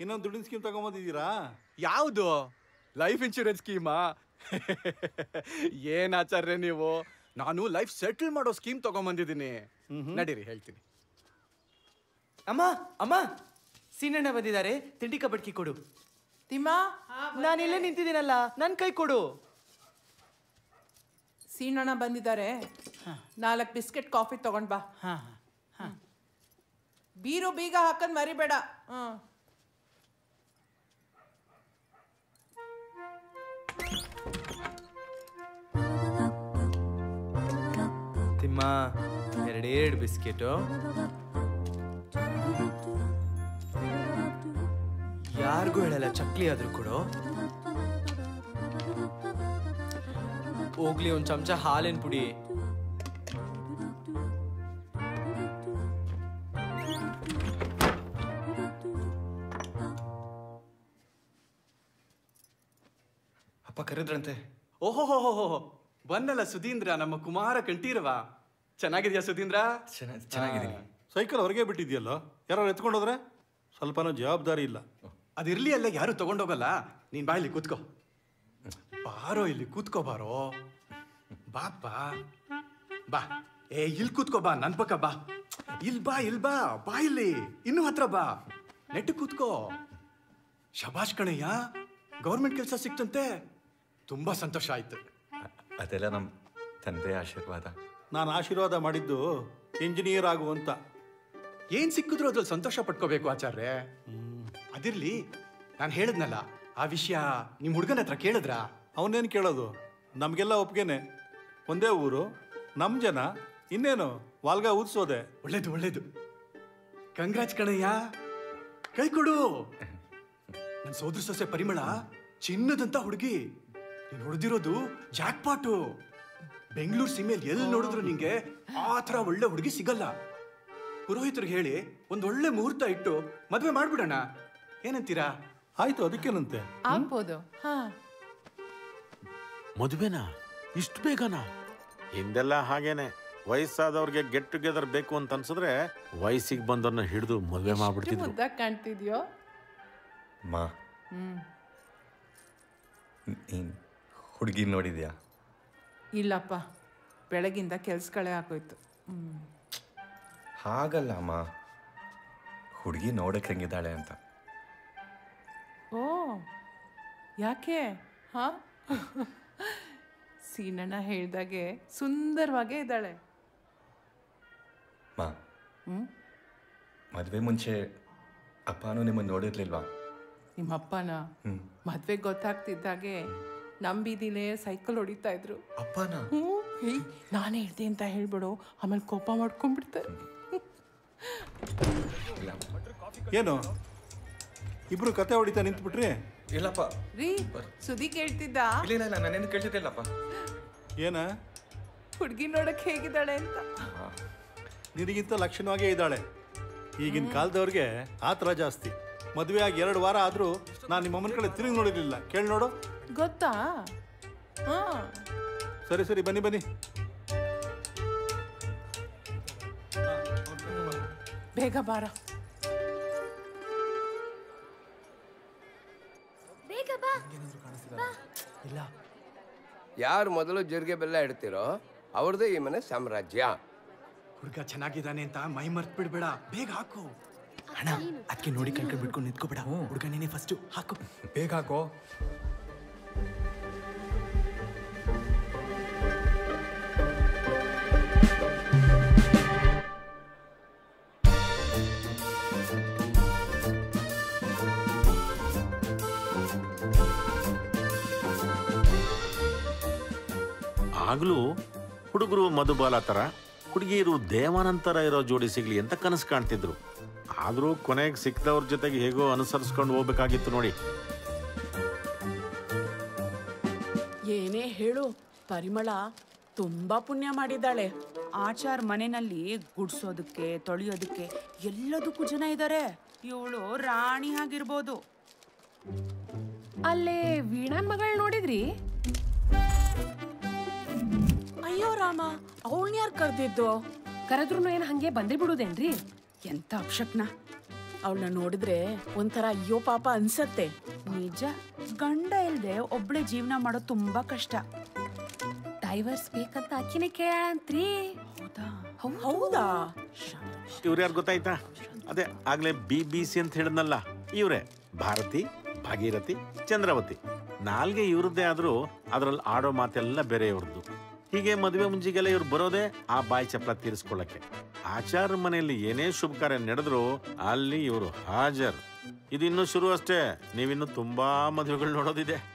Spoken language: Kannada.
ಇನ್ನೊಂದು ದುಡ್ಡಿನ ಸ್ಕೀಮ್ ತಗೊಂಬಂದಿದ್ದೀರಾ? ಯಾವುದು? Life insurance schema? ಏನ್ ಆಚಾರ್ಯ ನೀವು, ನಾನು ಲೈಫ್ ಸೆಟಲ್ ಮಾಡೋ ಸ್ಕೀಮ್ ತಗೊಂಬಂದಿದ್ದೀನಿ. ನಡೀರಿ ಹೇಳ್ತೀನಿ. ಅಮ್ಮ ಅಮ್ಮ, ಸೀನಣ್ಣ ಬಂದಿದ್ದಾರೆ, ತಿಂಡಿ ಕಬಡ್ಕಿ ಕೊಡು. ತಿಮ್ಮ, ನಾನಿಲ್ಲೇ ನಿಂತಿದ್ದೀನಲ್ಲ, ನನ್ನ ಕೈ ಕೊಡು. ಸೀನಣ್ಣ ಬಂದಿದ್ದಾರೆ, 4 ಬಿಸ್ಕೆಟ್ ಕಾಫಿ ತಗೊಂಡ್ ಬಾ. ಬೀರು ಬೀಗ ಹಾಕಂದ್ ಮರಿಬೇಡ. ತಿಮ್ಮ, 2 ಬಿಸ್ಕೆಟು. ಯಾರಿಗೂ ಹೇಳಲ್ಲ, ಚಕ್ಲಿ ಆದ್ರೂ ಕೊಡು. ಹೋಗ್ಲಿ, ಒಂದ್ ಚಮಚ ಹಾಲಿನ ಪುಡಿ. ಅಪ್ಪ ಕರೆದ್ರಂತೆ. ಓಹೋ, ಬಂದಲ್ಲ ಸುಧೀಂದ್ರ, ನಮ್ಮ ಕುಮಾರ ಕಂಠೀರವ. ಚೆನ್ನಾಗಿದ್ಯಾ ಸುಧೀಂದ್ರ? ಚೆನ್ನಾಗಿದ್ದೀನಿ. ಸೈಕಲ್ ಹೊರಗೆ ಬಿಟ್ಟಿದ್ಯಲ್ಲೋ, ಯಾರು ಎತ್ಕೊಂಡೋದ್ರೆ? ಸ್ವಲ್ಪನೂ ಜವಾಬ್ದಾರಿ ಇಲ್ಲ. ಅದಿರ್ಲಿ, ಅಲ್ಲ ಯಾರು ತಗೊಂಡೋಗಲ್ಲ. ನೀನ್ ಬಾ, ಇಲ್ಲಿ ಕೂತ್ಕೋ. ಬಾರೋ, ಇಲ್ಲಿ ಕೂತ್ಕೋ ಬಾರೋ. ಬಾಪ್ಪ ಬಾ. ಇಲ್ಲಿ ಕೂತ್ಕೋ ಬಾ, ನನ್ ಪಕ್ಕ ಬಾ. ಇಲ್ ಬಾ ಬಾ ಇಲ್ಲಿ, ಇನ್ನೂ ಹತ್ರ ಬಾ. ನೆಟ್ಟು ಕೂತ್ಕೋ. ಶಬಾಷ್ ಕಣಯ್ಯ, ಗೌರ್ಮೆಂಟ್ ಕೆಲಸ ಸಿಕ್ತಂತೆ. ತುಂಬಾ ಸಂತೋಷ ಆಯ್ತು. ಅದೆಲ್ಲ ನಮ್ಮ ತಂದೆ ಆಶೀರ್ವಾದ. ನಾನು ಆಶೀರ್ವಾದ ಮಾಡಿದ್ದು ಇಂಜಿನಿಯರ್ ಆಗುವಂತ. ಏನ್ ಸಿಕ್ಕಿದ್ರು ಅದ್ರಲ್ಲಿ ಸಂತೋಷ ಪಟ್ಕೋಬೇಕು ಆಚಾರ್ಯ. ಅದಿರ್ಲಿ, ನಾನು ಹೇಳಿದ್ನಲ್ಲ ಆ ವಿಷಯ ನಿಮ್ ಹುಡುಗನ ಹತ್ರ ಕೇಳಿದ್ರ? ಅವನೇನು ಕೇಳೋದು, ನಮಗೆಲ್ಲ ಒಪ್ಗೆನೆ. ಒಂದೇ ಊರು, ನಮ್ಮ ಜನ, ಇನ್ನೇನು ವಾಲ್ಗ ಊದ್ಸೋದೆ. ಒಳ್ಳೇದು. ಕಂಗ್ರಾಚ್ ಕಣಯ್ಯ, ಕೈ ಕೊಡು. ನನ್ ಸೋದರ ಸೊಸೆ ಪರಿಮಳ ಚಿನ್ನದಂತ ಹುಡುಗಿ. ನೀನ್ ಹೊಡೆದಿರೋದು ಜಾಕ್ ಪಾಟು. ಬೆಂಗಳೂರು ಸೀಮೆಯಲ್ಲಿ ಎಲ್ಲಿ ನೋಡಿದ್ರು ನಿಂಗೆ ಆ ಥರ ಒಳ್ಳೆ ಹುಡುಗಿ ಸಿಗಲ್ಲ. ಪುರೋಹಿತರಿಗೆ ಹೇಳಿ ಒಂದೊಳ್ಳೆ ಮುಹೂರ್ತ ಇಟ್ಟು ಮದ್ವೆ ಮಾಡ್ಬಿಡೋಣ, ಏನಂತೀರಾ? ಆಯ್ತು, ಅದಕ್ಕೇನಂತೆ. ಆಗ್ಬೋದು. ಮದುವೆನಾ ಇಷ್ಟು ಬೇಗನಾ? ಹಿಂದೆಲ್ಲ ಹಾಗೇನೆ, ವಯಸ್ಸಾದವ್ರಿಗೆ ಗೆಟ್ ಟುಗೆದರ್ ಬೇಕು ಅಂತ ಅನ್ಸಿದ್ರೆ ವಯಸ್ಸಿಗೆ ಬಂದವ್ರನ್ನ ಹಿಡಿದು ಮದುವೆ ಮಾಡ್ಬಿಡ್ತಿದ್ರು. ಮುದ್ದಾಗಿ ಕಾಣ್ತಿದ್ಯೋ? ಮಾ, ನೀನ್ ಹುಡುಗಿ ನೋಡಿದ್ಯಾ? ಇಲ್ಲಪ್ಪ, ಬೆಳಗಿಂದ ಕೆಲ್ಸಗಳೇ ಆಗೋಯ್ತು. ಹಾಗಲ್ಲ ಅಮ್ಮ, ಹುಡುಗಿ ನೋಡಕ್ಕೆ ಹೆಂಗಿದ್ದಾಳೆ ಅಂತ. ಓ, ಯಾಕೆ? ಸೀನಣ್ಣ ಹೇಳ್ದಾಗೆ ಸುಂದರವಾಗೇ ಇದ್ದಾಳೆ. ಮಾ, ಮದುವೆ ಮುಂಚೆ ಅಪ್ಪನೂ ನಿಮ್ಮನ್ನು ನೋಡಿರ್ಲಿಲ್ವಾ? ನಿಮ್ಮಪ್ಪನ ಮದ್ವೆಗೆ ಗೊತ್ತಾಗ್ತಿದ್ದಾಗೆ ನಮ್ಮ ಬೀದಿಲೇ ಸೈಕಲ್ ಹೊಡಿತಾ ಇದ್ರು. ಅಪ್ಪನ? ನಾನೇ ಹೇಳ್ದೆ ಅಂತ ಹೇಳ್ಬಿಡು, ಆಮೇಲೆ ಕೋಪ ಮಾಡ್ಕೊಂಡ್ಬಿಡ್ತಾರೆ. ಏನು ಇಬ್ರು ಕತೆ ಹೊಡಿತಾ ನಿಂತ್ಬಿಟ್ರಿ? ಇಲ್ಲಪ್ಪ ರೀ, ಸುದ್ದಿ ಕೇಳ್ತಿದ್ದ? ಇಲ್ಲ, ನಾನೇನು ಕೇಳ್ತಿದ್ದಿಲ್ಲಪ್ಪ. ಏನ? ಹುಡುಗಿ ನೋಡಕ್ ಹೇಗಿದ್ದಾಳೆ ಅಂತ. ನಿನಗಿಂತ ಲಕ್ಷಣವಾಗೇ ಇದ್ದಾಳೆ. ಈಗಿನ ಕಾಲದವ್ರಿಗೆ ಆ ಥರ ಜಾಸ್ತಿ. ಮದುವೆ ಆಗಿ 2 ವಾರ ಆದರೂ ನಾನು ನಿಮ್ಮಮ್ಮನ ಕಡೆ ತಿರುಗಿ ನೋಡಿರಲಿಲ್ಲ. ಕೇಳಿ ನೋಡು. ಗೊತ್ತಾ? ಸರಿ, ಬನ್ನಿ. ಬೇಗ ಬಾರ. ಇಲ್ಲ, ಯಾರು ಮೊದಲು ಜೀರಿಗೆ ಬೆಲ್ಲ ಇಡ್ತಿರೋ ಅವ್ರದೇ ಈ ಮನೆ ಸಾಮ್ರಾಜ್ಯ. ಹುಡುಗ ಚೆನ್ನಾಗಿದ್ದಾನೆ ಅಂತ ಮೈ ಮರ್ತ್ ಬಿಡ್ಬೇಡ, ಬೇಗ ಹಾಕು. ಅಣ್ಣ, ಅದಕ್ಕೆ ನೋಡಿ ಕಣ್ಕೊಂಡು ಬಿಟ್ಕೊಂಡು ನಿಂತ್ಕೋಬೇಡ. ಹುಡುಗ ನೀನೇ ಫಸ್ಟು ಹಾಕು. ಬೇಗ ಹಾಕೋ. ಆಗ್ಲೂ ಹುಡುಗರು ಮಧುಬಾಲ ಥರ, ಹುಡುಗಿಯರು ದೇವಾನಂತರ ಇರೋ ಜೋಡಿ ಸಿಗ್ಲಿ ಅಂತ ಕನಸು ಕಾಣ್ತಿದ್ರು. ಆದರೂ ಕೊನೆಗೆ ಸಿಕ್ಕದವ್ರ ಜೊತೆಗೆ ಹೇಗೋ ಅನುಸರಿಸ್ಕೊಂಡು ಹೋಗ್ಬೇಕಾಗಿತ್ತು ನೋಡಿ. ಏನೇ ಹೇಳು, ಪರಿಮಳ ತುಂಬಾ ಪುಣ್ಯ ಮಾಡಿದ್ದಾಳೆ. ಆಚಾರ್ ಮನೆಯಲ್ಲಿ ಗುಡ್ಸೋದಕ್ಕೆ, ತೊಳೆಯೋದಕ್ಕೆ ಎಲ್ಲದಕ್ಕೂ ಜನ ಇದ್ದಾರೆ. ಇವಳು ರಾಣಿ ಆಗಿರ್ಬೋದು. ಅಲ್ಲೇ ವೀಣಾನ್ ಮಗಳು ನೋಡಿದ್ರಿ? ಅಯ್ಯೋ ರಾಮ, ಅವಳನ್ನ ಯಾರು ಕರೆದಿದ್ದು? ಕರೆದ್ರು ಏನ್ ಹಂಗೆ ಬಂದೇ ಬಿಡುದೇನ್ರಿ? ಎಂತ ಅಪ್ಶಕ್ನ. ಅವಳನ್ನ ನೋಡಿದ್ರೆ ಒಂಥರ ಅಯ್ಯೋ ಪಾಪ ಅನ್ಸತ್ತೆ. ನಿಜ, ಗಂಡ ಇಲ್ದೆ ಒಬ್ಳೆ ಜೀವನ ಮಾಡೋದು ತುಂಬಾ ಕಷ್ಟ. ಡೈವರ್ಸ್ ಬೇಕಂತ ಅಕ್ಕಿನೇ ಕೇಳಂತ್ರಿ. ಹೌದಾ? ಇವ್ರು ಯಾರು ಗೊತ್ತಾಯ್ತಾ? ಅದೇ ಆಗ್ಲೇ BBC ಅಂತ ಹೇಳಿದ್ನಲ್ಲ, ಇವ್ರೆ ಭಾರತಿ, ಭಾಗೀರಥಿ, ಚಂದ್ರವತಿ. ನಾಲ್ಗೆ ಇವ್ರದ್ದೇ ಆದ್ರೂ ಅದ್ರಲ್ಲಿ ಆಡೋ ಮಾತೆಲ್ಲ ಬೇರೆ ಇವ್ರದ್ದು. ಹೀಗೆ ಮದುವೆ ಮುಂಜಿಗೆಲ್ಲ ಇವ್ರು ಬರೋದೇ ಆ ಬಾಯಿ ಚಪ್ಪಲ ತೀರಿಸ್ಕೊಳ್ಳಕ್ಕೆ. ಆಚಾರ ಮನೆಯಲ್ಲಿ ಏನೇ ಶುಭ ಕಾರ್ಯ ನಡೆದ್ರು ಅಲ್ಲಿ ಇವರು ಹಾಜರ್. ಇದು ಇನ್ನೂ ಶುರು ಅಷ್ಟೇ, ನೀವಿನ್ನೂ ತುಂಬಾ ಮದುವೆಗಳು ನೋಡೋದಿದೆ.